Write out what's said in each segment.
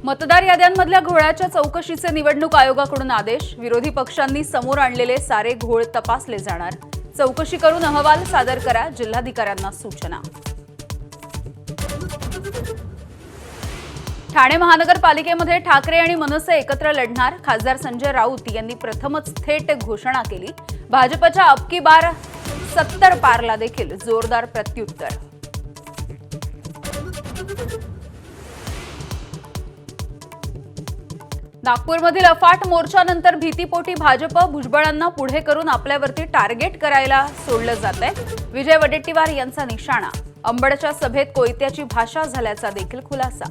मतदार याद्यांमधल्या घोळाच्या चौकशीचे निवडणूक आयोगाकडून आदेश. विरोधी पक्षांनी समोर आणलेले सारे घोळ तपासले जाणार. चौकशी करून अहवाल सादर करा, जिल्हाधिकाऱ्यांना सूचना. ठाणे महानगरपालिकेमध्ये ठाकरे आणि मनसे एकत्र लढणार. खासदार संजय राऊत यांनी प्रथमच थेट घोषणा केली. भाजपच्या अबकी बार 70 पारला देखील जोरदार प्रत्युत्तर. नागपूरमधील अफाट मोर्चानंतर भीतीपोटी भाजप भुजबळांना पुढे करून आपल्यावरती टार्गेट करायला सोडलं जातंय. विजय वडेट्टीवार यांचा निशाणा. अंबडच्या सभेत कोयत्याची भाषा झाल्याचा देखील खुलासा.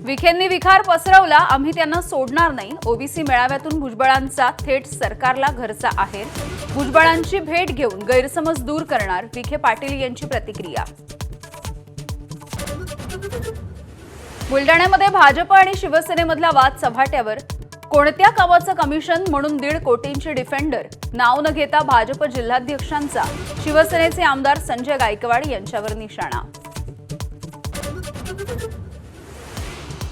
विखेंनी विखार पसरवला, आम्ही त्यांना सोडणार नाही. ओबीसी मेळाव्यातून भुजबळांचा थेट सरकारला घरचा आहेर. भुजबळांची भेट घेऊन गैरसमज दूर करणार, विखे पाटील यांची प्रतिक्रिया. बुलडाण्यामध्ये भाजप आणि शिवसेनेमधला वाद चव्हाट्यावर. कोणत्या कामाचं कमिशन म्हणून 1.5 कोटींची डिफेंडर. नाव न घेता भाजप जिल्हाध्यक्षांचा शिवसेनेचे आमदार संजय गायकवाड यांच्यावर निशाणा.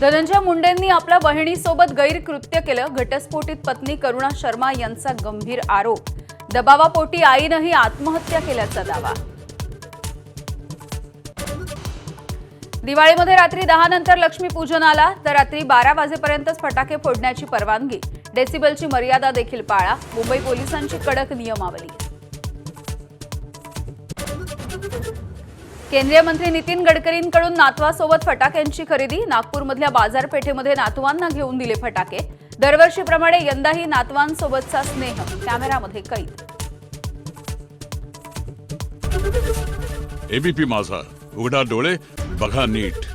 धनंजय मुंडेंनी आपल्या बहिणीसोबत गैरकृत्य केलं. घटस्फोटित पत्नी करुणा शर्मा यांचा गंभीर आरोप. दबावापोटी आईनंही आत्महत्या केल्याचा दावा. दिवाळीमध्ये रात्री 10 नंतर लक्ष्मीपूजनाला तर रात्री 12 वाजेपर्यंतच फटाके फोडण्याची परवानगी. डेसिबलची मर्यादा देखील पाळा. मुंबई पोलिसांची कडक नियमावली. केंद्रीय मंत्री नितीन गडकरींकडून नातवासोबत फटाक्यांची खरेदी. नागपूरमधल्या बाजारपेठेमध्ये नातवांना घेऊन दिले फटाके. दरवर्षीप्रमाणे यंदाही नातवांसोबतचा स्नेह कॅमेरामध्ये कैद. एबीपी माझा, उघडा डोळे बघा नीट.